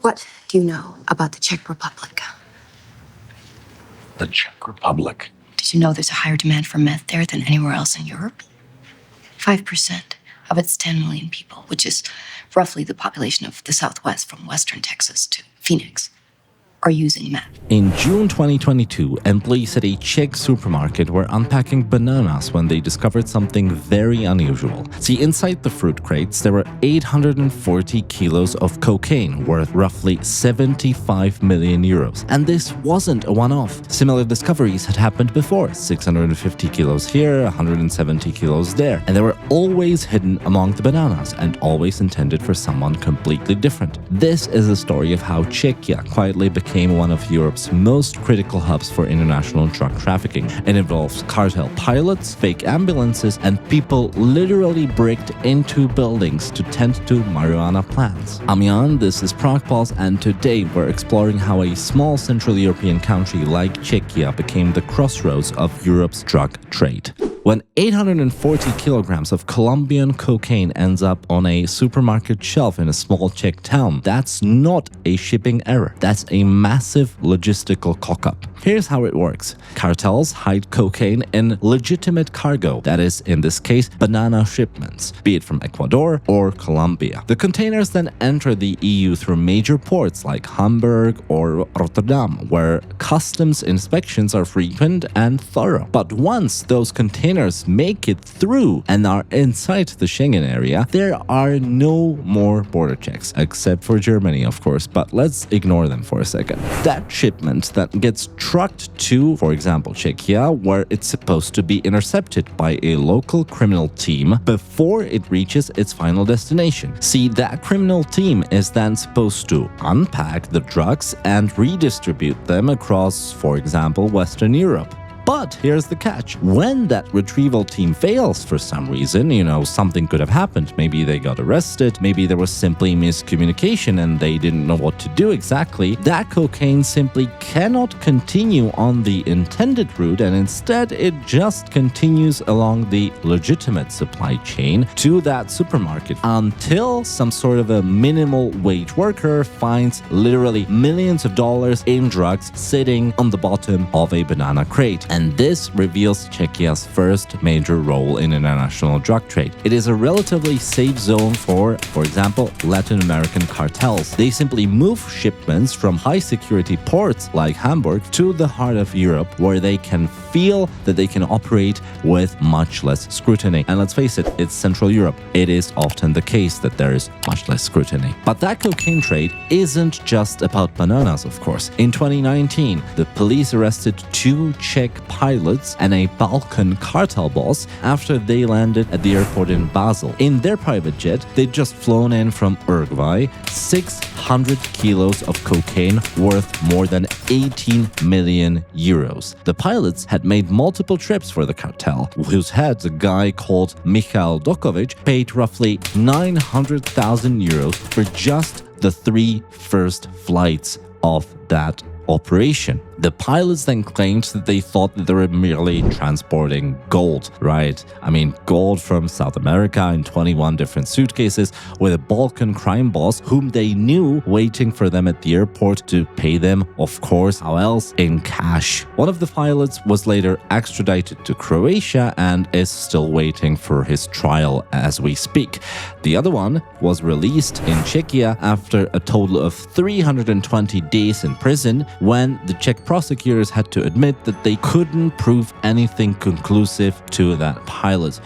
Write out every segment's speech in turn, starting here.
What do you know about the Czech Republic? The Czech Republic. Did you know there's a higher demand for meth there than anywhere else in Europe? 5% of its 10 million people, which is roughly the population of the Southwest from Western Texas to Phoenix, are using meth. In June 2022, employees at a Czech supermarket were unpacking bananas when they discovered something very unusual. See, inside the fruit crates, there were 840 kilos of cocaine worth roughly 75 million euros. And this wasn't a one-off. Similar discoveries had happened before, 650 kilos here, 170 kilos there. And they were always hidden among the bananas and always intended for someone completely different. This is a story of how Czechia quietly became one of Europe's most critical hubs for international drug trafficking. It involves cartel pilots, fake ambulances, and people literally bricked into buildings to tend to marijuana plants. I'm Jan, this is Prague Pulse, and today we're exploring how a small Central European country like Czechia became the crossroads of Europe's drug trade. When 840 kilograms of Colombian cocaine ends up on a supermarket shelf in a small Czech town, that's not a shipping error. That's a massive logistical cock-up. Here's how it works. Cartels hide cocaine in legitimate cargo, that is, in this case, banana shipments, be it from Ecuador or Colombia. The containers then enter the EU through major ports like Hamburg or Rotterdam, where customs inspections are frequent and thorough. But once those containers make it through and are inside the Schengen area, there are no more border checks, except for Germany, of course, but let's ignore them for a second. That shipment that gets trucked to, for example, Czechia, where it's supposed to be intercepted by a local criminal team before it reaches its final destination. See, that criminal team is then supposed to unpack the drugs and redistribute them across, for example, Western Europe. But here's the catch. When that retrieval team fails for some reason, something could have happened. Maybe they got arrested, maybe there was simply miscommunication and they didn't know what to do exactly, that cocaine simply cannot continue on the intended route, and instead it just continues along the legitimate supply chain to that supermarket until some sort of a minimal wage worker finds literally millions of dollars in drugs sitting on the bottom of a banana crate. And this reveals Czechia's first major role in international drug trade. It is a relatively safe zone for example, Latin American cartels. They simply move shipments from high-security ports like Hamburg to the heart of Europe, where they can feel that they can operate with much less scrutiny. And let's face it, it's Central Europe. It is often the case that there is much less scrutiny. But that cocaine trade isn't just about bananas, of course. In 2019, the police arrested 2 Czech pilots and a Balkan cartel boss after they landed at the airport in Basel. In their private jet, they'd just flown in from Uruguay 600 kilos of cocaine worth more than 18 million euros. The pilots had made multiple trips for the cartel, whose head, a guy called Michal Dokovic, paid roughly 900,000 euros for just the 3 first flights of that operation. The pilots then claimed that they thought that they were merely transporting gold, right? I mean, gold from South America in 21 different suitcases, with a Balkan crime boss whom they knew waiting for them at the airport to pay them, of course, how else, in cash. One of the pilots was later extradited to Croatia and is still waiting for his trial as we speak. The other one was released in Czechia after a total of 320 days in prison, when the Czech prosecutors had to admit that they couldn't prove anything conclusive to that pilot.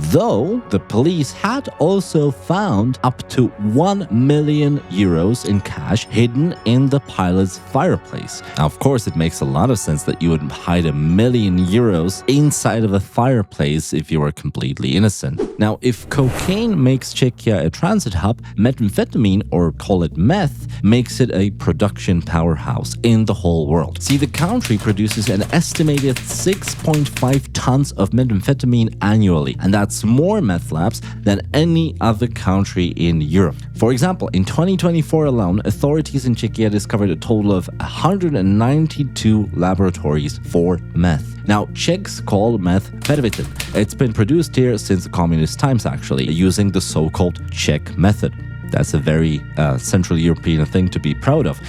Though the police had also found up to 1 million euros in cash hidden in the pilot's fireplace. Now, of course, it makes a lot of sense that you would hide 1 million euros inside of a fireplace if you were completely innocent. Now, if cocaine makes Czechia a transit hub, methamphetamine, or call it meth, makes it a production powerhouse in the whole world. See, the country produces an estimated 6.5 tons of methamphetamine annually, and that's more meth labs than any other country in Europe. For example, in 2024 alone, authorities in Czechia discovered a total of 192 laboratories for meth. Now, Czechs call meth pervitin. It's been produced here since the communist times, actually, using the so-called Czech method. That's a very Central European thing to be proud of.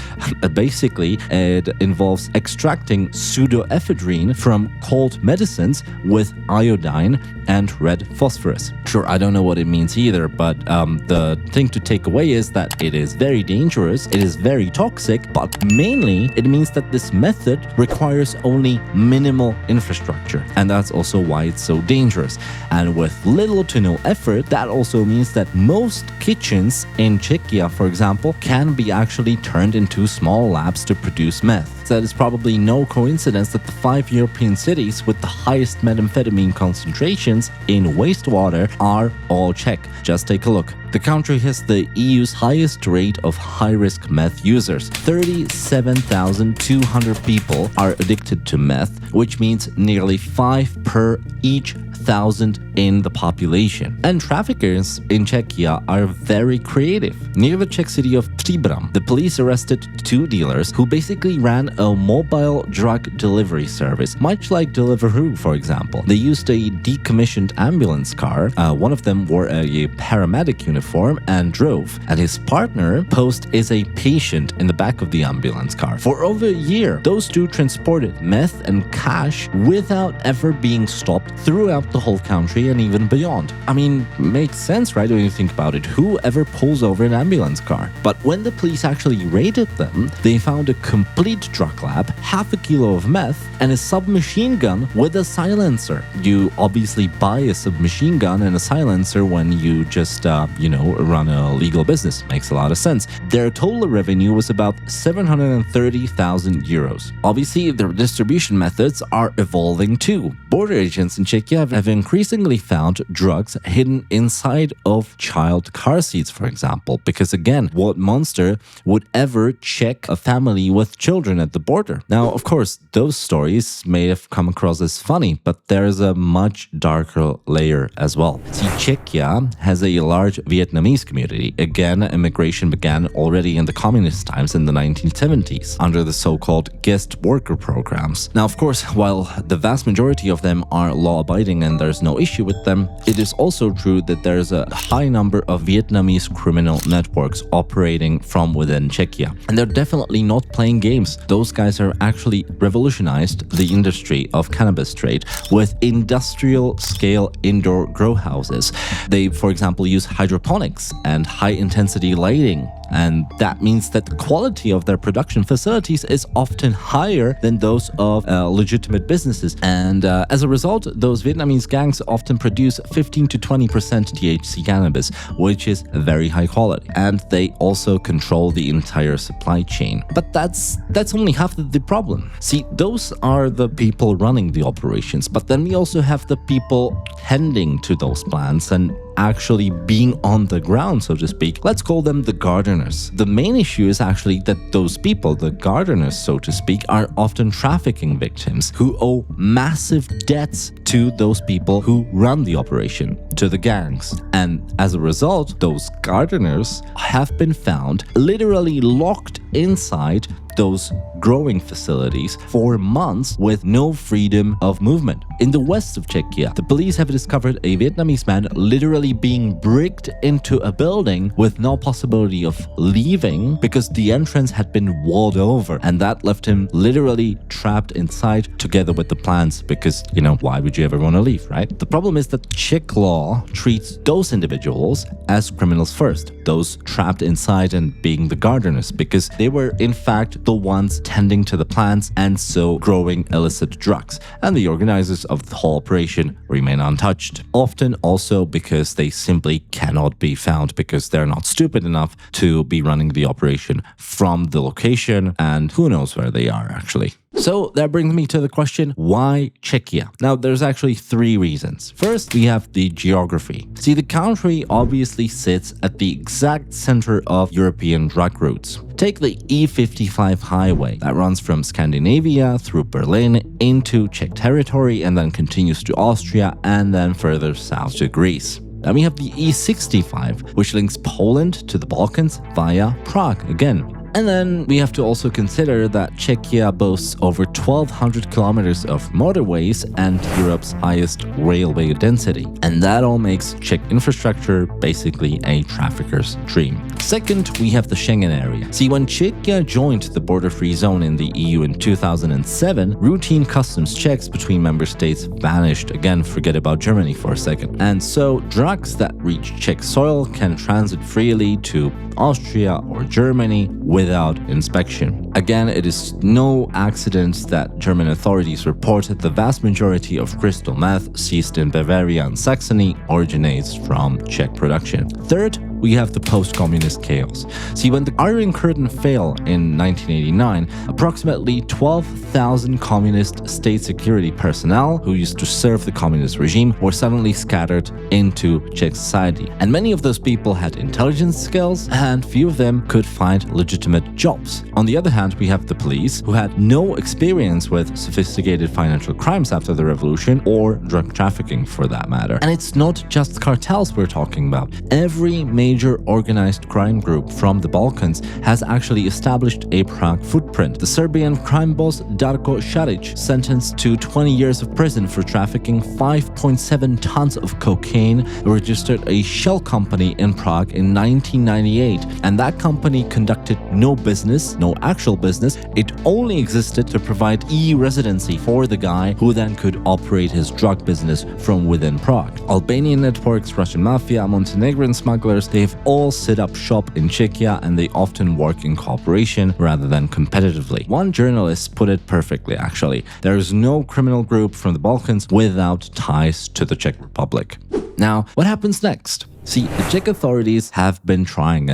Basically, it involves extracting pseudoephedrine from cold medicines with iodine and red phosphorus. Sure, I don't know what it means either, but the thing to take away is that it is very dangerous, it is very toxic, but mainly it means that this method requires only minimal infrastructure, and that's also why it's so dangerous. And with little to no effort, that also means that most kitchens in Czechia, for example, can be actually turned into small labs to produce meth. So that is probably no coincidence that the 5 European cities with the highest methamphetamine concentrations in wastewater are all Czech. Just take a look. The country has the EU's highest rate of high-risk meth users. 37,200 people are addicted to meth, which means nearly 5 per each 1,000 in the population. And traffickers in Czechia are very creative. Near the Czech city of Příbram, the police arrested 2 dealers who basically ran a mobile drug delivery service, much like Deliveroo, for example. They used a decommissioned ambulance car. One of them wore a paramedic uniform and drove, and his partner posed as a patient in the back of the ambulance car. For over a year, those 2 transported meth and cash without ever being stopped throughout the whole country and even beyond. I mean, makes sense, right, when you think about it? Who ever pulls over an ambulance car? But when the police actually raided them, they found a complete drug lab, half a kilo of meth, and a submachine gun with a silencer. You obviously buy a submachine gun and a silencer when you just, run a legal business. Makes a lot of sense. Their total revenue was about 730,000 euros. Obviously, their distribution methods are evolving too. Border agents in Czechia have increasingly found drugs hidden inside of child car seats, for example, because again, what monster would ever check a family with children at the border? Now, of course, those stories may have come across as funny, but there's a much darker layer as well. See, Czechia has a large Vietnamese community. Again, immigration began already in the communist times in the 1970s under the so-called guest worker programs. Now, of course, while the vast majority of them are law-abiding and there's no issue with them, it is also true that there's a high number of Vietnamese criminal networks operating from within Czechia. And they're definitely not playing games. Those guys are actually revolutionized the industry of cannabis trade with industrial-scale indoor grow houses. They, for example, use hydroponics and high-intensity lighting. And that means that the quality of their production facilities is often higher than those of legitimate businesses. And as a result, those Vietnamese gangs often produce 15 to 20% THC cannabis, which is very high quality. And they also control the entire supply chain. But that's only half the problem. See, those are the people running the operations, but then we also have the people tending to those plants and actually being on the ground, so to speak. Let's call them the gardeners. The main issue is actually that those people, the gardeners, so to speak, are often trafficking victims who owe massive debts to those people who run the operation, to the gangs. And as a result, those gardeners have been found literally locked inside those growing facilities for months with no freedom of movement. In the west of Czechia, the police have discovered a Vietnamese man literally being bricked into a building with no possibility of leaving because the entrance had been walled over, and that left him literally trapped inside together with the plants because, why would you ever want to leave, right? The problem is that Czech law treats those individuals as criminals first, those trapped inside and being the gardeners, because they were in fact the ones tending to the plants and so growing illicit drugs, and the organizers of the whole operation remain untouched. Often also because they simply cannot be found because they're not stupid enough to be running the operation from the location, and who knows where they are actually. So that brings me to the question, why Czechia? Now, there's actually 3 reasons. First, we have the geography. See, the country obviously sits at the exact center of European drug routes. Take the E55 highway that runs from Scandinavia through Berlin into Czech territory and then continues to Austria and then further south to Greece. Then we have the E65, which links Poland to the Balkans via Prague again. And then we have to also consider that Czechia boasts over 1,200 kilometers of motorways and Europe's highest railway density. And that all makes Czech infrastructure basically a trafficker's dream. Second, we have the Schengen area. See, when Czechia joined the border-free zone in the EU in 2007, routine customs checks between member states vanished. Again, forget about Germany for a second. And so drugs that reach Czech soil can transit freely to Austria or Germany without inspection. Again, it is no accident that German authorities reported the vast majority of crystal meth seized in Bavaria and Saxony originates from Czech production. Third, we have the post-communist chaos. See, when the Iron Curtain fell in 1989, approximately 12,000 communist state security personnel who used to serve the communist regime were suddenly scattered into Czech society. And many of those people had intelligence skills, and few of them could find legitimate jobs. On the other hand, we have the police, who had no experience with sophisticated financial crimes after the revolution, or drug trafficking for that matter. And it's not just cartels we're talking about. Every major organized crime group from the Balkans has actually established a Prague footprint. The Serbian crime boss Darko Šarić, sentenced to 20 years of prison for trafficking 5.7 tons of cocaine, registered a shell company in Prague in 1998. And that company conducted no business, no actual business. It only existed to provide EU residency for the guy who then could operate his drug business from within Prague. Albanian networks, Russian mafia, Montenegrin smugglers, they've all set up shop in Czechia, and they often work in cooperation rather than competitively. One journalist put it perfectly, actually. There is no criminal group from the Balkans without ties to the Czech Republic. Now, what happens next? See, the Czech authorities have been trying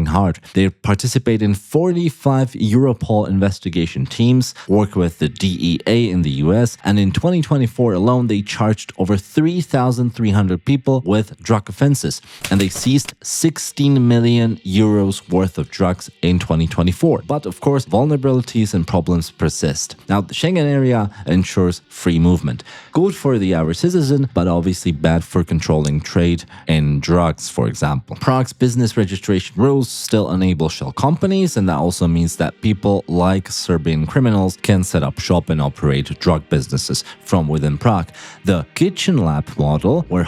hard. They participate in 45 Europol investigation teams, work with the DEA in the US, and in 2024 alone, they charged over 3,300 people with drug offenses, and they seized 16 million euros worth of drugs in 2024. But of course, vulnerabilities and problems persist. Now, the Schengen area ensures free movement. Good for the average citizen, but obviously bad for controlling trade in drugs, for example. Prague's business registration rules still enable shell companies, and that also means that people like Serbian criminals can set up shop and operate drug businesses from within Prague. The kitchen lab model, where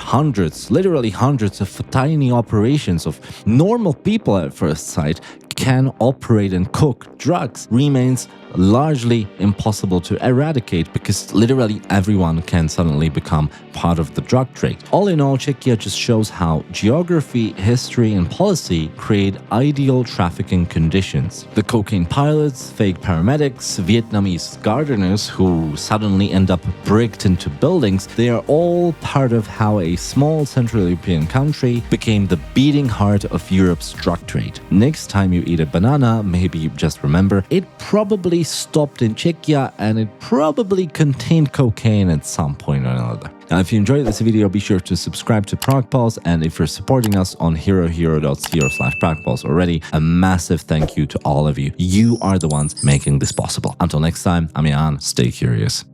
literally hundreds of tiny operations of normal people at first sight can operate and cook drugs, remains largely impossible to eradicate because literally everyone can suddenly become part of the drug trade. All in all, Czechia just shows how geography, history, and policy create ideal trafficking conditions. The cocaine pilots, fake paramedics, Vietnamese gardeners who suddenly end up bricked into buildings, they are all part of how a small Central European country became the beating heart of Europe's drug trade. Next time you eat a banana, maybe just remember, it probably stopped in Czechia and it probably contained cocaine at some point or another. Now, if you enjoyed this video, be sure to subscribe to Prague Pulse, and if you're supporting us on herohero.co/Prague Pulse already, a massive thank you to all of you. You are the ones making this possible. Until next time, I'm Jan. Stay curious.